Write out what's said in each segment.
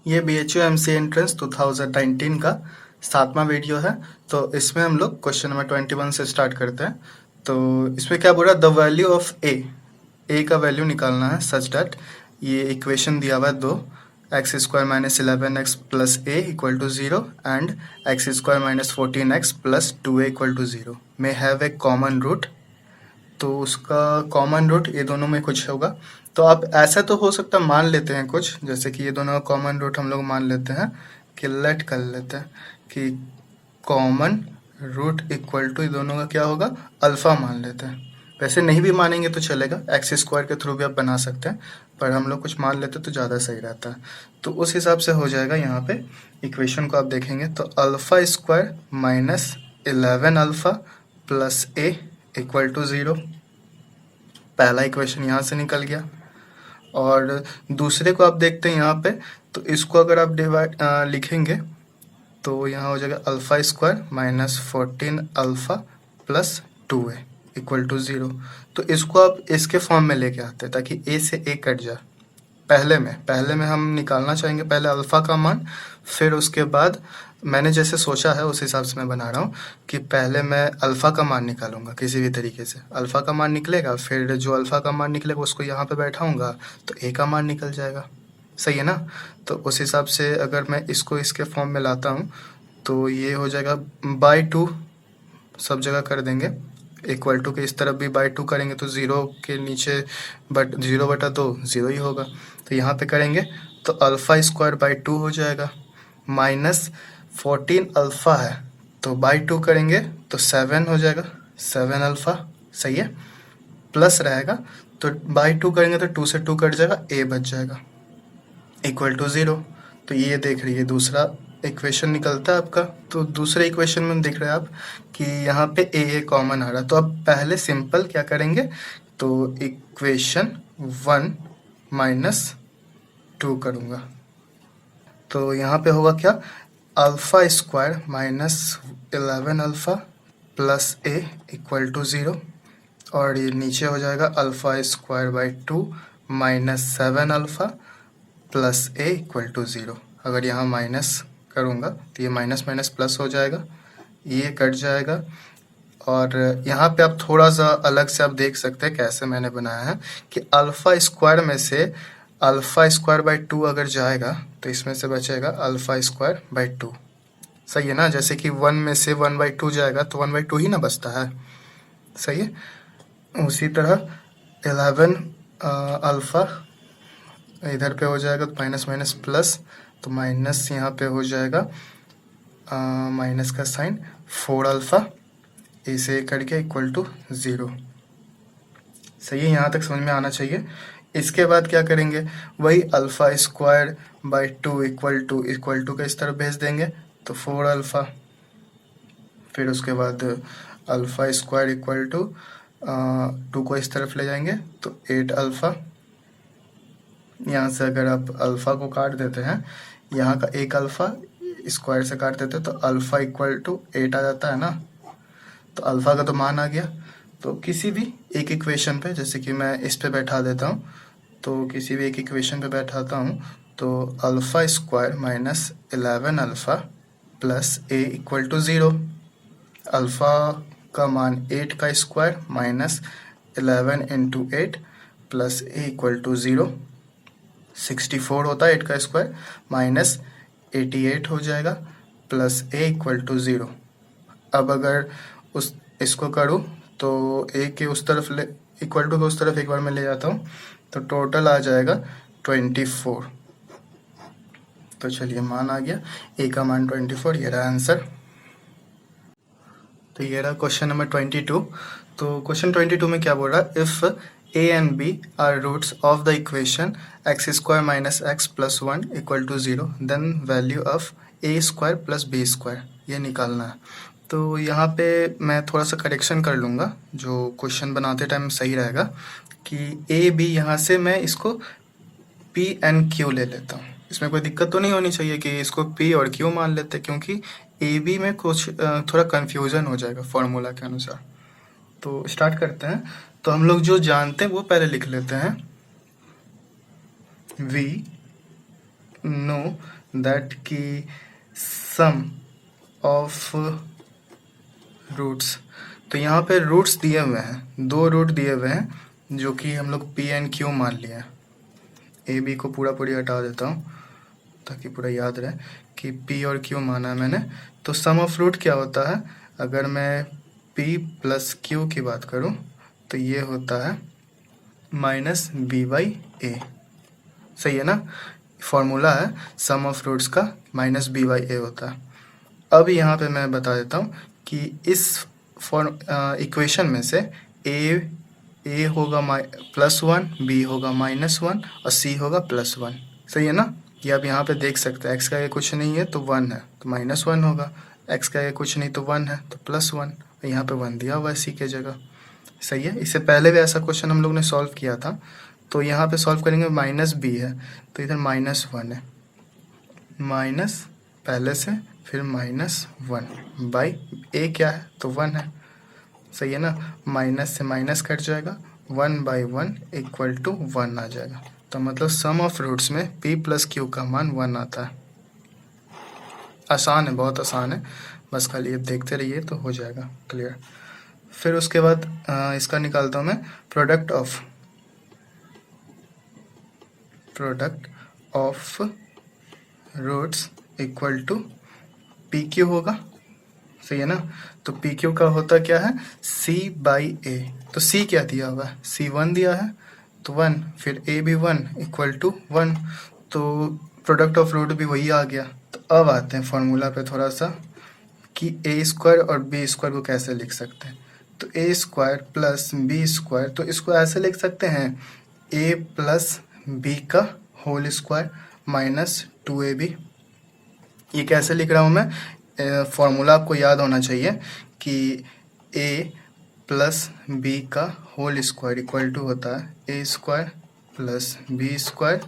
ये BHU MC entrance 2019 का 7वां video है। तो इसमें हम लोग क्वेश्चन नंबर 21 से स्टार्ट करते हैं। तो इसमें क्या बोल रहा है, द वैल्यू ऑफ ए का वैल्यू निकालना है सच दैट ये इक्वेशन दिया हुआ है दो, x square minus 11x plus a equal to 0 and x square minus 14x plus 2a equal to 0 में हैव ए कॉमन रूट। तो उसका कॉमन रूट ये दोनों में कुछ होगा। तो आप ऐसा तो हो सकता है मान लेते हैं कुछ, जैसे कि ये दोनों कॉमन रूट हम लोग मान लेते हैं कि लेट कर लेते हैं कि कॉमन रूट इक्वल टू ये दोनों का क्या होगा, अल्फ़ा मान लेते हैं। वैसे नहीं भी मानेंगे तो चलेगा, एक्स स्क्वायर के थ्रू भी आप बना सकते हैं, पर हम लोग कुछ मान लेते तो ज़्यादा सही रहता है। तो उस हिसाब से हो जाएगा। यहाँ पे इक्वेशन को आप देखेंगे तो alpha square minus 11 alpha plus a equal to 0। पहला इक्वेशन यहाँ से निकल गया। और दूसरे को आप देखते हैं यहाँ पे, तो इसको अगर आप लिखेंगे तो यहाँ हो जाएगा alpha square minus 14 alpha plus 2a equal to 0। तो इसको आप इसके फॉर्म में लेके आते हैं ताकि a से a कट जाए। पहले में हम निकालना चाहेंगे पहले अल्फ़ा का मान, फिर उसके बाद मैंने जैसे सोचा है उस हिसाब से मैं बना रहा हूँ कि पहले मैं अल्फ़ा का मान निकालूंगा किसी भी तरीके से। अल्फ़ा का मान निकलेगा, फिर जो अल्फ़ा का मान निकलेगा उसको यहाँ पे बैठाऊंगा तो ए का मान निकल जाएगा। सही है ना। तो उस हिसाब से अगर मैं इसको इसके फॉर्म में लाता हूँ तो ये हो जाएगा बाई 2, सब जगह कर देंगे इक्वल टू के इस तरफ भी बाई 2 करेंगे तो 0 के नीचे बट 0/2 0 ही होगा। तो यहाँ पे करेंगे तो अल्फ़ा स्क्वायर बाई 2 हो जाएगा, माइनस 14 अल्फ़ा है तो बाई 2 करेंगे तो 7 हो जाएगा, 7 अल्फ़ा। सही है, प्लस रहेगा तो बाई 2 करेंगे तो 2 से 2 कट जाएगा, ए बच जाएगा इक्वल टू 0। तो ये देख रही है दूसरा इक्वेशन निकलता है आपका। तो दूसरे इक्वेशन में देख रहे हैं आप कि यहाँ पे ए कॉमन आ रहा है। तो अब पहले सिंपल क्या करेंगे, तो इक्वेशन 1 माइनस 2 करूँगा। तो यहाँ पे होगा क्या, alpha square minus 11 alpha plus a equal to 0। और ये नीचे हो जाएगा alpha square by 2 minus 7 alpha plus a equal to 0। अगर यहाँ माइनस करूँगा तो ये माइनस माइनस प्लस हो जाएगा, ये कट जाएगा। और यहाँ पे आप थोड़ा सा अलग से आप देख सकते हैं कैसे मैंने बनाया है कि अल्फ़ा स्क्वायर में से अल्फ़ा स्क्वायर बाई 2 अगर जाएगा तो इसमें से बचेगा अल्फ़ा स्क्वायर बाई 2। सही है ना। जैसे कि 1 में से 1/2 जाएगा तो 1/2 ही ना बचता है। सही है। उसी तरह 11 अल्फ़ा इधर पे हो जाएगा तो माइनस माइनस प्लस, तो माइनस यहाँ पे हो जाएगा माइनस का साइन 4 अल्फ़ा इसे करके इक्वल टू 0। सही है, यहाँ तक समझ में आना चाहिए। इसके बाद क्या करेंगे, वही alpha square by 2 equal to का इस तरफ भेज देंगे तो 4 अल्फ़ा। फिर उसके बाद अल्फ़ा स्क्वायर इक्वल टू 2 को इस तरफ ले जाएंगे तो 8 अल्फ़ा। यहाँ से अगर आप अल्फ़ा को काट देते हैं, यहाँ का एक अल्फ़ा स्क्वायर से काट देते हैं तो अल्फ़ा इक्वल टू 8 आ जाता है ना। तो अल्फ़ा का तो मान आ गया। तो किसी भी एक इक्वेशन पे, जैसे कि मैं इस पे बैठा देता हूँ, तो किसी भी एक इक्वेशन पे बैठाता हूँ तो alpha square minus 11 alpha plus a equal to 0। Alpha का मान 8 का square minus 11 into 8 plus a equal to 0, 64 होता है 8 का स्क्वायर, माइनस 88 हो जाएगा प्लस ए इक्वल टू 0। अब अगर उस इसको करूँ तो ए के उस तरफ ले इक्वल टू के उस तरफ एक बार मैं ले जाता हूँ तो टोटल आ जाएगा 24। तो चलिए मान आ गया, ए का मान 24, ये रहा आंसर। तो ये रहा क्वेश्चन नंबर 22। तो क्वेश्चन 22 में क्या बोल रहा है, if a and b are roots of the equation x square minus x plus 1 equal to 0 then value of a square plus B square, ये निकालना है। तो यहाँ पे मैं थोड़ा सा करेक्शन कर लूँगा, जो क्वेश्चन बनाते टाइम सही रहेगा कि ए बी यहाँ से मैं इसको पी एंड क्यू ले लेता हूँ। इसमें कोई दिक्कत तो नहीं होनी चाहिए कि इसको पी और क्यू मान लेते, क्योंकि ए बी में कुछ थोड़ा कन्फ्यूज़न हो जाएगा फॉर्मूला के अनुसार। तो स्टार्ट करते हैं। तो हम लोग जो जानते हैं वो पहले लिख लेते हैं, v नो दैट कि सम ऑफ रूट्स, तो यहाँ पे रूट्स दिए हुए हैं, 2 रूट दिए हुए हैं जो कि हम लोग पी एंड क्यू मान लिया। ए बी को पूरा हटा देता हूँ ताकि पूरा याद रहे कि पी और क्यू माना है मैंने। तो सम ऑफ रूट क्या होता है, अगर मैं पी प्लस क्यू की बात करूँ तो ये होता है माइनस बी बाई ए। सही है ना, फॉर्मूला है सम ऑफ रूट्स का माइनस बी बाई ए होता है। अब यहाँ पे मैं बता देता हूँ कि इस इक्वेशन में से ए होगा +1, बी होगा -1 और सी होगा +1। सही है ना, ये आप यहाँ पे देख सकते हैं। एक्स का ये कुछ नहीं है तो 1 है तो -1 होगा, एक्स का ये कुछ नहीं तो 1 है तो +1, यहाँ पे 1 दिया हुआ है सी के जगह। सही है, इससे पहले भी ऐसा क्वेश्चन हम लोग ने सॉल्व किया था, तो यहाँ पे सॉल्व करेंगे माइनस बी है तो इधर -1 है, माइनस पहले से फिर -1 बाई ए क्या है तो 1 है। सही है ना, माइनस से माइनस कट जाएगा, 1/1 इक्वल टू 1 आ जाएगा। तो मतलब सम ऑफ रूट्स में p प्लस क्यू का मान 1 आता है। आसान है, बहुत आसान है, बस खाली अब देखते रहिए तो हो जाएगा क्लियर। फिर उसके बाद इसका निकालता हूँ मैं product of roots equal to p q होगा। सही है ना, तो पी क्यू का होता क्या है सी बाई ए। तो सी क्या दिया हुआ है, सी 1 दिया है तो 1, फिर ए भी 1 इक्वल टू 1, तो प्रोडक्ट ऑफ रूट भी वही आ गया। तो अब आते हैं फॉर्मूला पे थोड़ा सा कि ए स्क्वायर और बी स्क्वायर को कैसे लिख सकते हैं। तो ए स्क्वायर प्लस बी स्क्वायर, तो इसको ऐसे लिख सकते हैं ए प्लस बी का होल स्क्वायर माइनस 2ab। ये कैसे लिख रहा हूँ मैं, फॉर्मूला आपको याद होना चाहिए कि a प्लस बी का होल स्क्वायर इक्वल टू होता है A square plus B square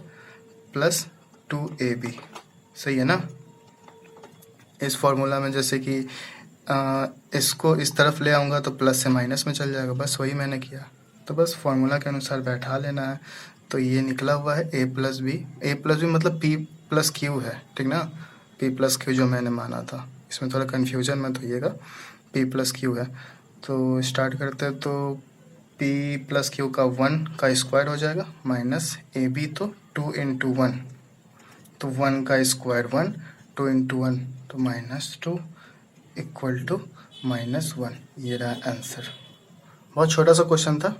plus 2ab। सही है ना, इस फॉर्मूला में जैसे कि इसको इस तरफ ले आऊँगा तो प्लस से माइनस में चल जाएगा, बस वही मैंने किया। तो बस फॉर्मूला के अनुसार बैठा लेना है। तो ये निकला हुआ है ए प्लस बी मतलब पी प्लस क्यू है, ठीक ना, पी प्लस क्यू जो मैंने माना था, इसमें थोड़ा कन्फ्यूजन मत होइएगा, पी प्लस क्यू है। तो स्टार्ट करते हैं, तो पी प्लस क्यू का 1 का स्क्वायर हो जाएगा माइनस ए बी तो 2 इंटू 1, तो 1 का स्क्वायर 1, 2 इंटू 1 तो -2 इक्वल टू -1। ये रहा आंसर, बहुत छोटा सा क्वेश्चन था।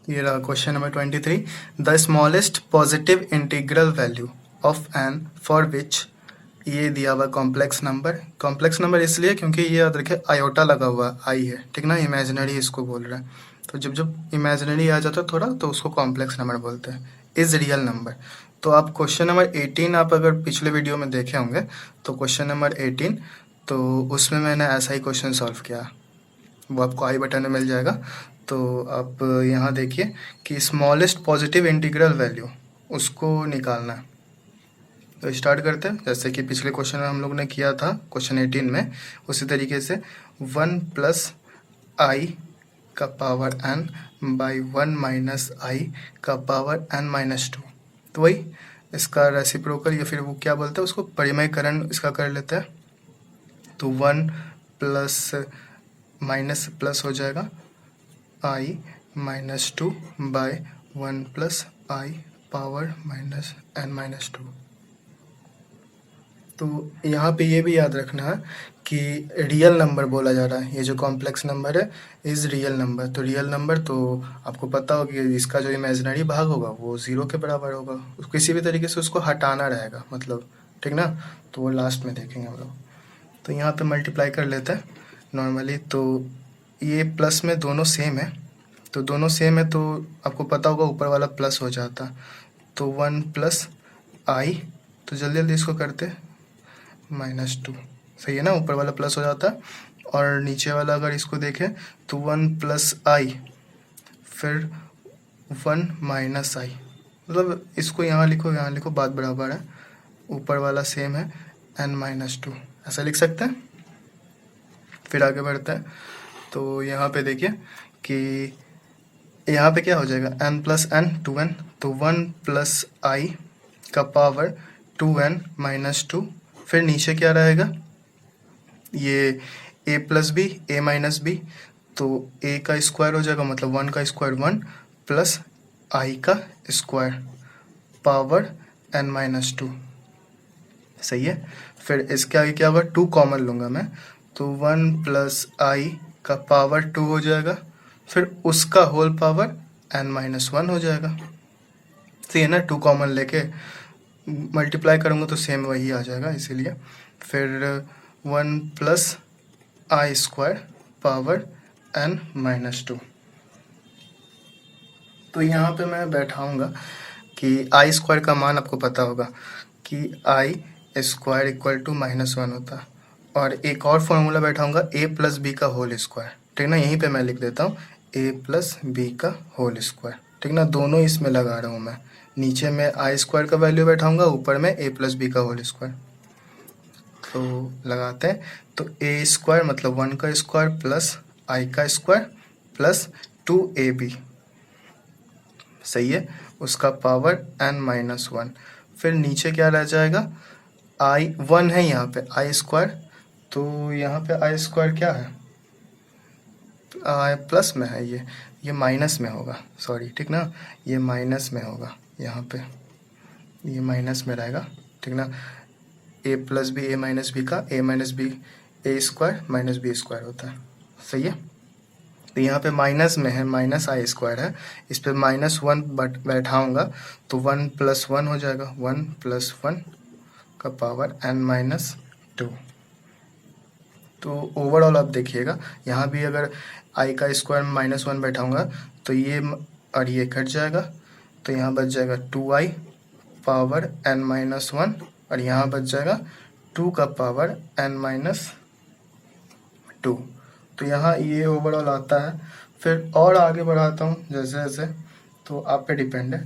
ये रहा question number 23, the smallest positive integral value of n for which, ये दिया हुआ कॉम्प्लेक्स नंबर इसलिए क्योंकि ये याद रखे आयोटा लगा हुआ आई है, ठीक ना, इमेजिनरी इसको बोल रहा है। तो जब इमेजिनरी आ जाता है थोड़ा तो उसको कॉम्प्लेक्स नंबर बोलते हैं, इज रियल नंबर। तो आप क्वेश्चन नंबर 18 आप अगर पिछले वीडियो में देखे होंगे तो क्वेश्चन नंबर 18, तो उसमें मैंने ऐसा ही क्वेश्चन सॉल्व किया, वो आपको आई बटन में मिल जाएगा। तो आप यहाँ देखिए कि स्मॉलेस्ट पॉजिटिव इंटीग्रल वैल्यू उसको निकालना है। तो स्टार्ट करते हैं, जैसे कि पिछले क्वेश्चन में हम लोग ने किया था क्वेश्चन 18 में, उसी तरीके से 1 प्लस आई का पावर n बाई 1 माइनस आई का पावर n-2। तो वही इसका रेसिप्रोकल या फिर वो क्या बोलते हैं उसको, परिमयकरण इसका कर लेते हैं। तो 1 प्लस माइनस प्लस हो जाएगा i-2 बाय 1 प्लस आई पावर -n-2। तो यहाँ पे ये भी याद रखना है कि रियल नंबर बोला जा रहा है, ये जो कॉम्प्लेक्स नंबर है इज रियल नंबर। तो रियल नंबर तो आपको पता होगा कि इसका जो इमेजिनरी भाग होगा वो 0 के बराबर होगा, किसी भी तरीके से उसको हटाना रहेगा मतलब, ठीक ना, तो वो लास्ट में देखेंगे हम लोग। तो यहाँ पे मल्टीप्लाई कर लेते हैं नॉर्मली, तो ये प्लस में दोनों सेम है, तो दोनों सेम है तो आपको पता होगा ऊपर वाला प्लस हो जाता, तो 1 प्लस आई, तो जल्दी जल्दी इसको करते -2। सही है ना, ऊपर वाला प्लस हो जाता है, और नीचे वाला अगर इसको देखें तो 1 प्लस आई फिर 1 माइनस आई, मतलब इसको यहाँ लिखो बात बराबर है, ऊपर वाला सेम है n-2, ऐसा लिख सकते हैं। फिर आगे बढ़ते हैं, तो यहाँ पे देखिए कि यहाँ पे क्या हो जाएगा n प्लस n 2n, तो 1 प्लस आई का पावर 2n माइनस 2, फिर नीचे क्या रहेगा, ये a plus b a minus b, तो a का स्क्वायर हो जाएगा मतलब 1 का स्क्वायर 1 प्लस i का स्क्वायर पावर n माइनस 2, सही है। फिर इसके आगे क्या होगा, 2 कॉमन लूँगा मैं, तो 1 प्लस i का पावर 2 हो जाएगा, फिर उसका होल पावर n माइनस 1 हो जाएगा, सही है ना। 2 कॉमन लेके मल्टीप्लाई करूँगा तो सेम वही आ जाएगा, इसीलिए। फिर 1 प्लस आई स्क्वायर पावर n माइनस 2, तो यहाँ पे मैं बैठाऊँगा कि आई स्क्वायर का मान आपको पता होगा कि आई स्क्वायर इक्वल टू -1 होता है, और एक और फॉर्मूला बैठाऊँगा a प्लस बी का होल स्क्वायर, ठीक ना। यहीं पे मैं लिख देता हूँ a प्लस बी का होल स्क्वायर, ठीक ना। दोनों इसमें लगा रहा हूँ मैं, नीचे में आई स्क्वायर का वैल्यू बैठाऊँगा, ऊपर में a प्लस बी का होल स्क्वायर। तो लगाते हैं, तो a स्क्वायर मतलब 1 का स्क्वायर प्लस i का स्क्वायर प्लस 2ab, सही है, उसका पावर n माइनस 1। फिर नीचे क्या रह जाएगा, i 1 है यहाँ पे i स्क्वायर, तो यहाँ पे i स्क्वायर क्या है, प्लस में है, ये माइनस में होगा, सॉरी, ठीक ना, ये माइनस में होगा, यहाँ पे ये माइनस में रहेगा, ठीक ना। a plus b a minus b का a minus b a square minus b square होता है, सही है। तो यहाँ पे माइनस में है, माइनस आई स्क्वायर है, इस पर -1 बैठाऊँगा तो 1 प्लस 1 हो जाएगा, 1 प्लस 1 का पावर n माइनस 2। तो ओवरऑल आप देखिएगा, यहाँ भी अगर i का स्क्वायर -1 बैठाऊँगा तो ये और ये कट जाएगा, तो यहाँ बच जाएगा 2i पावर n माइनस 1, और यहाँ बच जाएगा 2 का पावर n माइनस 2। तो यहाँ ये ओवरऑल आता है। फिर और आगे बढ़ाता हूँ जैसे जैसे, तो आप पे डिपेंड है।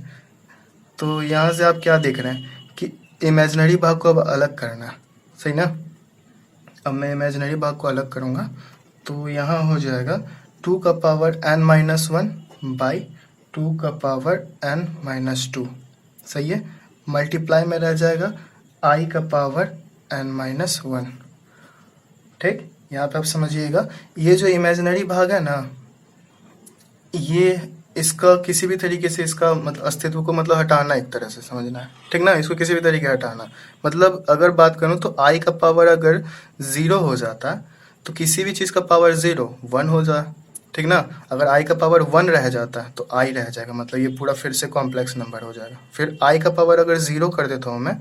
तो यहाँ से आप क्या देख रहे हैं कि इमेजिनरी भाग को अब अलग करना है, सही ना। अब मैं इमेजिनरी भाग को अलग करूँगा, तो यहाँ हो जाएगा 2 का पावर n माइनस 1 बाई 2 का पावर n माइनस 2, सही है। मल्टीप्लाई में रह जाएगा i का पावर n माइनस 1, ठीक। यहाँ पे आप समझिएगा, ये जो इमेजिनरी भाग है ना, ये इसका किसी भी तरीके से इसका मतलब अस्तित्व को मतलब हटाना, एक तरह से समझना है, ठीक ना। इसको किसी भी तरीके हटाना, मतलब अगर बात करूँ तो i का पावर अगर 0 हो जाता तो किसी भी चीज़ का पावर 0 1 हो जाए, ठीक ना। अगर i का पावर 1 रह जाता है तो i रह जाएगा, मतलब ये पूरा फिर से कॉम्प्लेक्स नंबर हो जाएगा। फिर i का पावर अगर 0 कर देता हूँ मैं,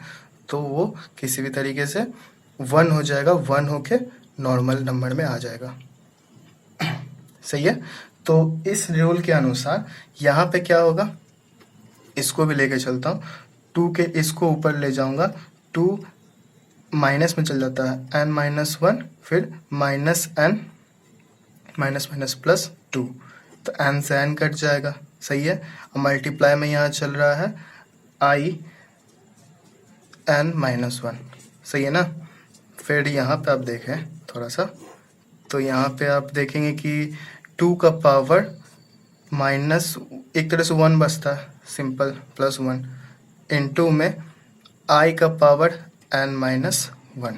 तो वो किसी भी तरीके से 1 हो जाएगा, 1 होके नॉर्मल नंबर में आ जाएगा, सही है। तो इस रूल के अनुसार यहाँ पे क्या होगा, इसको भी लेके चलता हूँ, 2 के इसको ऊपर ले जाऊँगा, 2 माइनस में चल जाता है n माइनस 1, फिर minus n minus minus plus 2, तो n से n कट जाएगा, सही है। और मल्टीप्लाई में यहाँ चल रहा है i n माइनस 1, सही है ना। फिर यहाँ पे आप देखें थोड़ा सा, तो यहाँ पे आप देखेंगे कि 2 का पावर माइनस एक तरह से 1 बचता है, सिंपल, प्लस 1 इनटू में i का पावर n माइनस 1,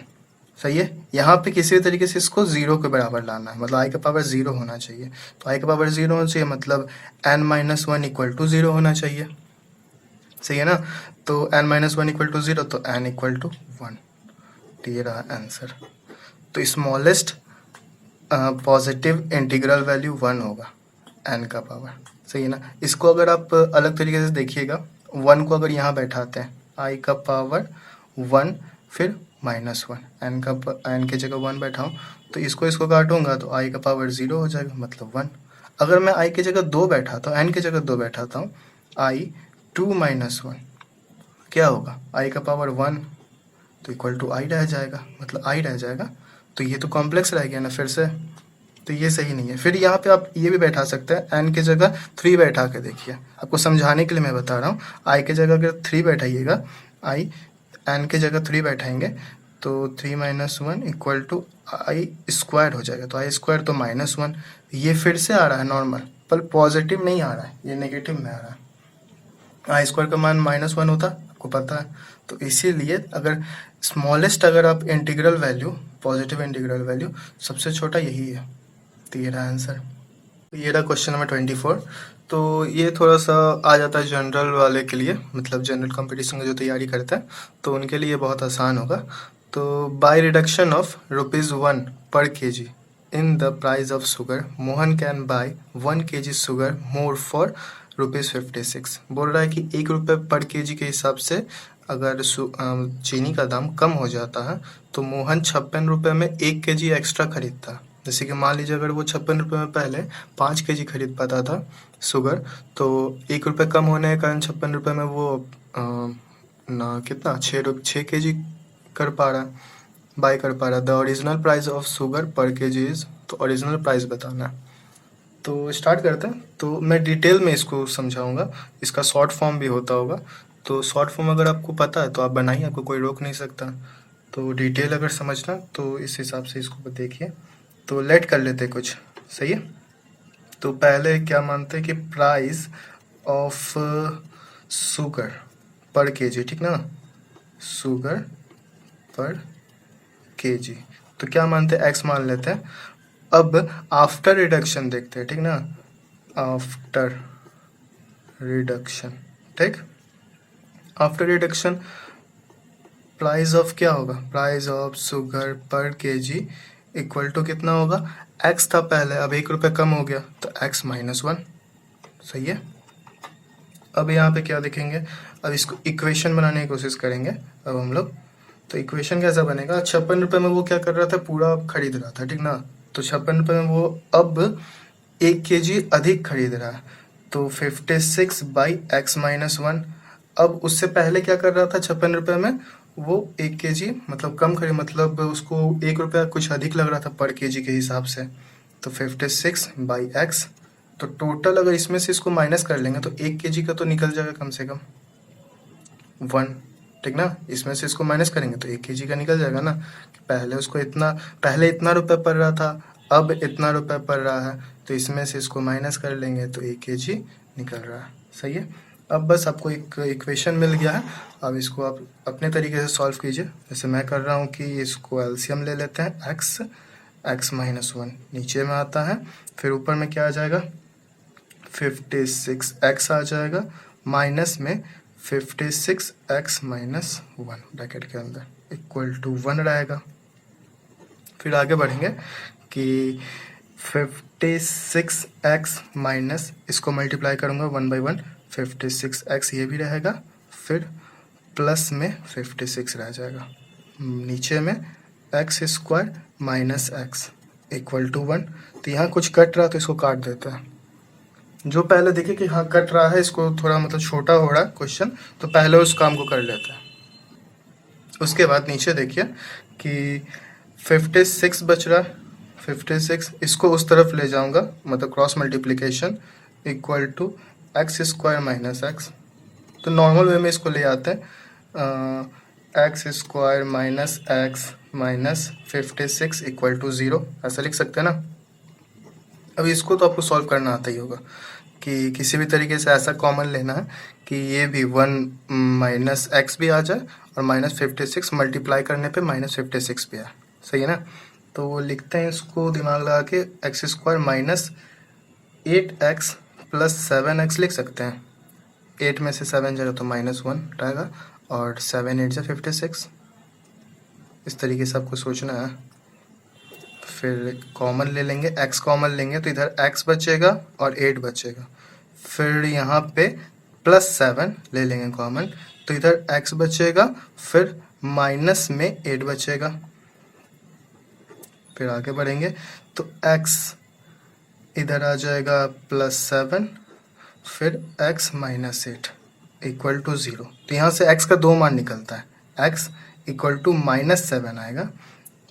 सही है। यहाँ पे किसी भी तरीके से इसको 0 के बराबर लाना है, मतलब i का पावर 0 होना चाहिए, तो i का पावर 0 होना चाहिए, मतलब n माइनस 1 इक्वल टू 0 होना चाहिए, सही है ना। तो n माइनस 1 इक्वल टू 0, तो n इक्वल टू 1, तो ये रहा आंसर। तो स्मॉलेस्ट पॉजिटिव इंटीग्रल वैल्यू 1 होगा n का पावर, सही है ना। इसको अगर आप अलग तरीके से देखिएगा, 1 को अगर यहाँ बैठाते हैं, i का पावर 1 फिर -1, n की जगह 1 बैठाऊँ, तो इसको काटूंगा तो i का पावर 0 हो जाएगा, मतलब 1। अगर मैं i की जगह 2 बैठाता हूँ, n की जगह 2 बैठाता हूँ, i 2 माइनस 1 क्या होगा, i का पावर 1, तो इक्वल टू i रह जाएगा, मतलब i रह जाएगा। तो ये तो कॉम्प्लेक्स रह गया ना फिर से, तो ये सही नहीं है। फिर यहाँ पे आप ये भी बैठा सकते हैं, n की जगह 3 बैठा के देखिए, आपको समझाने के लिए मैं बता रहा हूँ। i की जगह अगर 3 बैठाइएगा, i n की जगह 3 बैठाएंगे, तो 3 minus 1 equal to i square हो जाएगा, तो i स्क्वायर तो -1, ये फिर से आ रहा है नॉर्मल, पर पॉजिटिव नहीं आ रहा है, ये नेगेटिव में आ रहा है। i स्क्वायर का मान -1 होता, आपको पता है। तो इसीलिए अगर स्मॉलेस्ट अगर आप integral value, positive integral value, सबसे छोटा यही है। तो ये रहा आंसर। ये रहा क्वेश्चन नंबर 24। तो ये थोड़ा सा आ जाता है जनरल वाले के लिए, मतलब जनरल कंपटीशन की जो तैयारी करते हैं तो उनके लिए बहुत आसान होगा। तो बाय रिडक्शन ऑफ ₹1 पर kg in the price of sugar, Mohan can buy 1 kg sugar more for ₹56। बोल रहा है कि ₹1 पर kg के हिसाब से अगर चीनी का दाम कम हो जाता है तो मोहन ₹56 में 1 kg एक्स्ट्रा खरीदता है। जैसे कि मान लीजिए अगर वो ₹56 में पहले 5 kg खरीद पाता था शुगर, तो ₹1 कम होने के कारण ₹56 में वो ना कितना 6 kg कर पा रहा, बाय कर पा रहा। The original price of sugar पर kg इज, तो ओरिजिनल प्राइस बताना है। तो स्टार्ट करते हैं। तो मैं डिटेल में इसको समझाऊंगा, इसका शॉर्ट फॉर्म भी होता होगा। तो शॉर्ट फॉर्म अगर आपको पता है तो आप बनाइए, आपको कोई रोक नहीं सकता। तो डिटेल अगर समझना तो इस हिसाब से इसको देखिए। तो लेट कर लेते कुछ, सही है। तो पहले क्या मानते हैं कि प्राइस ऑफ शुगर पर केजी, ठीक ना, शुगर पर केजी। तो क्या मानते हैं, एक्स मान लेते हैं। अब आफ्टर रिडक्शन देखते हैं, ठीक ना, आफ्टर रिडक्शन, ठीक। आफ्टर रिडक्शन प्राइस ऑफ क्या होगा, प्राइस ऑफ शुगर पर केजी इक्वल टू कितना होगा, एक्स था पहले, अब ₹1 कम हो गया तो x-1, सही है। अब यहाँ पे क्या देखेंगे, अब इसको इक्वेशन बनाने की कोशिश करेंगे अब हम लोग। तो इक्वेशन कैसा बनेगा, ₹56 में वो क्या कर रहा था, पूरा खरीद रहा था, ठीक ना। तो ₹56 में वो अब 1 kg अधिक खरीद रहा है, तो 56/x-1। अब उससे पहले क्या कर रहा था, ₹56 में वो 1 kg मतलब कम खरीद, मतलब उसको ₹1 कुछ अधिक लग रहा था पर kg के हिसाब से। तो 56/x, तो टोटल अगर इसमें से इसको माइनस कर लेंगे तो 1 kg का तो निकल जाएगा कम से कम 1, ठीक ना। इसमें से इसको माइनस करेंगे तो 1 kg का निकल जाएगा ना। पहले उसको पहले इतना रुपये पड़ रहा था, अब इतना रुपये पड़ रहा है, तो इसमें से इसको माइनस कर लेंगे तो 1 kg निकल रहा है, सही है। अब बस आपको एक इक्वेशन मिल गया है, अब इसको आप अपने तरीके से सॉल्व कीजिए। जैसे मैं कर रहा हूँ कि इसको एलसीएम ले लेते हैं, x-1 नीचे में आता है, फिर ऊपर में क्या आ जाएगा, 56x आ जाएगा, माइनस में 56x-1 ब्रैकेट के अंदर इक्वल टू 1 रहेगा। फिर आगे बढ़ेंगे कि 56x माइनस, इसको मल्टीप्लाई करूँगा 1/1, 56x ये भी रहेगा, फिर प्लस में 56 रह जाएगा, नीचे में x² minus x equal to 1। तो यहाँ कुछ कट रहा तो इसको काट देता है। जो पहले देखिए कि हाँ कट रहा है, इसको थोड़ा मतलब छोटा हो रहा है क्वेश्चन, तो पहले उस काम को कर लेते हैं। उसके बाद नीचे देखिए कि 56 बच रहा है, 56 इसको उस तरफ ले जाऊंगा, मतलब cross multiplication equal to x² minus x। तो नॉर्मल वे में इसको ले आते हैं, x² minus x minus 56 equal to 0, ऐसा लिख सकते हैं ना। अब इसको तो आपको सॉल्व करना आता ही होगा कि किसी भी तरीके से ऐसा कॉमन लेना है कि ये भी 1 माइनस एक्स भी आ जाए और माइनस 56 मल्टीप्लाई करने पे माइनस 56 भी आए, सही है ना। तो वो लिखते हैं इसको दिमाग लगा के, x² minus 8x plus 7x लिख सकते हैं। 8 में से 7 जाएगा तो -1 रहेगा और 7 8 जा 56, इस तरीके से आपको सोचना है। फिर कॉमन ले लेंगे, x कॉमन लेंगे तो इधर x बचेगा और 8 बचेगा। फिर यहाँ पे +7 ले लेंगे कॉमन, तो इधर x बचेगा, फिर माइनस में 8 बचेगा। फिर आगे बढ़ेंगे तो x इधर आ जाएगा +7, फिर x माइनस 8 इक्वल टू 0। तो यहाँ से x का 2 मान निकलता है, x इक्वल टू -7 आएगा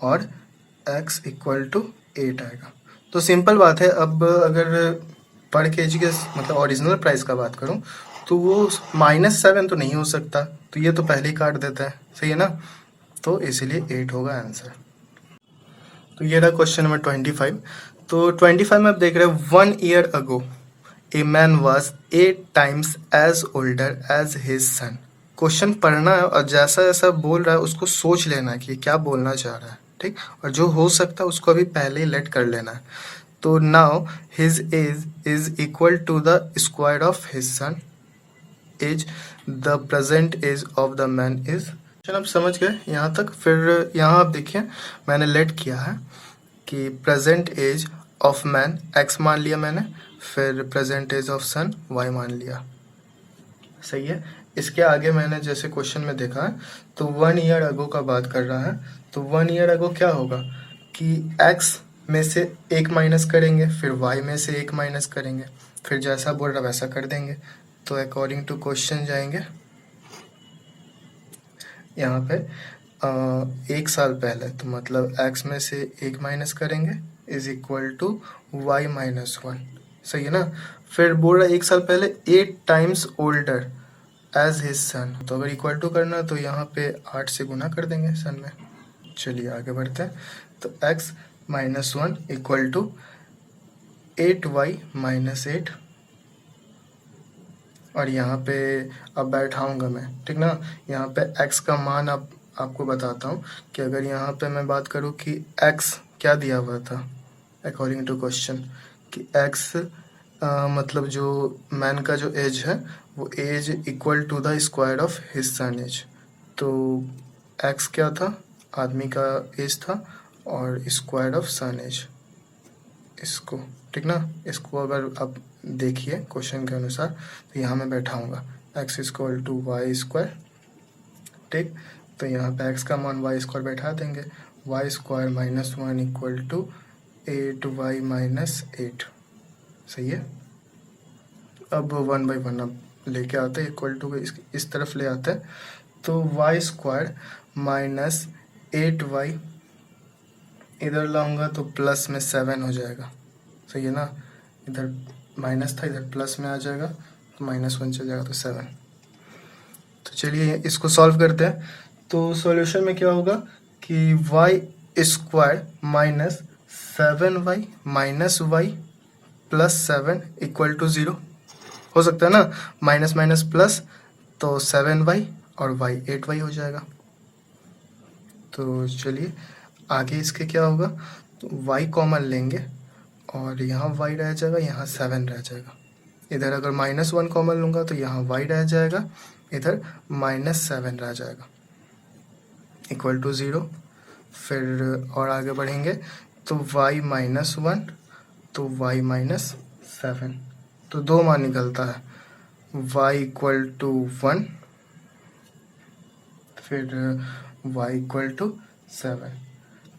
और x इक्वल टू 8 आएगा। तो सिंपल बात है। अब अगर पर केजी के मतलब ओरिजिनल प्राइस का बात करूं तो वो -7 तो नहीं हो सकता, तो ये तो पहले ही काट देता है, सही है ना। तो इसीलिए 8 होगा आंसर। तो ये रहा क्वेश्चन नंबर 25। तो 25 में आप देख रहे हैं 1 year ago a man was 8 times as older as his son। Question पढ़ना है और जैसा जैसा बोल रहा है उसको सोच लेना है कि क्या बोलना चाह रहा है, ठीक। और जो हो सकता है उसको अभी पहले ही लेट कर लेना है। तो now his age is equal to the square of his son age, the present age of the man is. आप समझ गए यहाँ तक। फिर यहाँ आप देखिए मैंने लेट किया है कि present age of man x मान लिया मैंने, फिर present age of son y मान लिया, सही है। इसके आगे मैंने जैसे क्वेश्चन में देखा है तो 1 ईयर अगो का बात कर रहा है। तो 1 ईयर अगो क्या होगा कि x में से 1 माइनस करेंगे, फिर y में से 1 माइनस करेंगे, फिर जैसा बोल रहा वैसा कर देंगे। तो अकॉर्डिंग टू क्वेश्चन जाएंगे यहाँ पे 1 साल पहले, तो मतलब x में से 1 माइनस करेंगे is equal to y minus 1, सही है ना। फिर बोल रहा है 1 साल पहले 8 times older age his son, तो अगर इक्वल टू करना तो यहाँ पे 8 से गुना कर देंगे सन में। चलिए आगे बढ़ते हैं। तो x minus 1 equal to 8y minus 8, और यहाँ पे अब बैठाऊंगा मैं, ठीक ना। यहाँ पे x का मान अब आपको बताता हूँ कि अगर यहाँ पे मैं बात करूँ कि x क्या दिया हुआ था अकॉर्डिंग टू क्वेश्चन, कि x मतलब जो मैन का जो एज है वो age equal to the square of his son age. तो x क्या था, आदमी का एज था, और स्क्वायर ऑफ सन एज इसको, ठीक ना। इसको अगर आप देखिए क्वेश्चन के अनुसार तो यहाँ मैं बैठाऊंगा x equal to y square, ठीक। तो यहाँ पे x का मान वाई स्क्वायर बैठा देंगे, y square minus 1 equal to 8y minus 8, सही है। अब 1/1 अब लेके आते हैं, इक्वल टू इस तरफ ले आते हैं। तो वाई स्क्वायर माइनस 8y इधर लाऊंगा तो प्लस में 7 हो जाएगा, सही है ना। इधर माइनस था, इधर प्लस में आ जाएगा तो -1 चल जाएगा तो 7। तो चलिए इसको सॉल्व करते हैं। तो सॉल्यूशन में क्या होगा कि y square minus 7y minus y plus 7 equal to 0 हो सकता है ना। माइनस माइनस प्लस, तो 7y और y 8y हो जाएगा। तो चलिए आगे इसके क्या होगा, तो y कॉमन लेंगे और यहाँ y रह जाएगा, यहाँ 7 रह जाएगा। इधर अगर -1 कॉमन लूँगा तो यहाँ y रह जाएगा, इधर -7 रह जाएगा, इक्वल टू 0। फिर और आगे बढ़ेंगे तो y माइनस 1, तो y माइनस 7, तो 2 मान निकलता है, y इक्वल टू 1, फिर y इक्वल टू 7।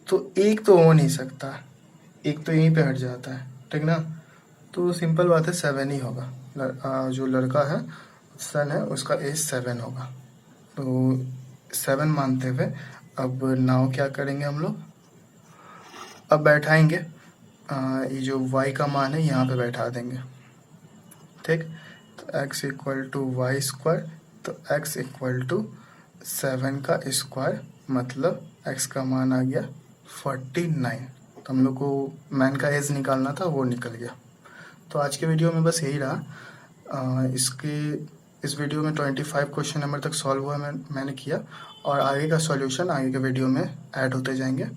तो एक तो हो नहीं सकता, एक तो यहीं पे हट जाता है, ठीक ना। तो सिंपल बात है 7 ही होगा। जो लड़का है सन है उसका एज 7 होगा। तो 7 मानते हुए अब नाउ क्या करेंगे हम लोग, अब बैठाएंगे ये जो y का मान है यहाँ पे बैठा देंगे, ठीक। तो x equal to y square, तो x इक्वल टू 7 का स्क्वायर, मतलब x का मान आ गया 49। तो हम लोग को मैन का एज निकालना था, वो निकल गया। तो आज के वीडियो में बस यही रहा। इस वीडियो में 25 क्वेश्चन नंबर तक सॉल्व हुआ मैंने किया, और आगे का सॉल्यूशन आगे के वीडियो में ऐड होते जाएंगे।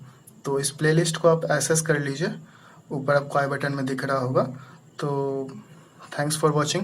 तो इस प्लेलिस्ट को आप एक्सेस कर लीजिए, ऊपर आपको आई बटन में दिख रहा होगा। तो थैंक्स फॉर वॉचिंग।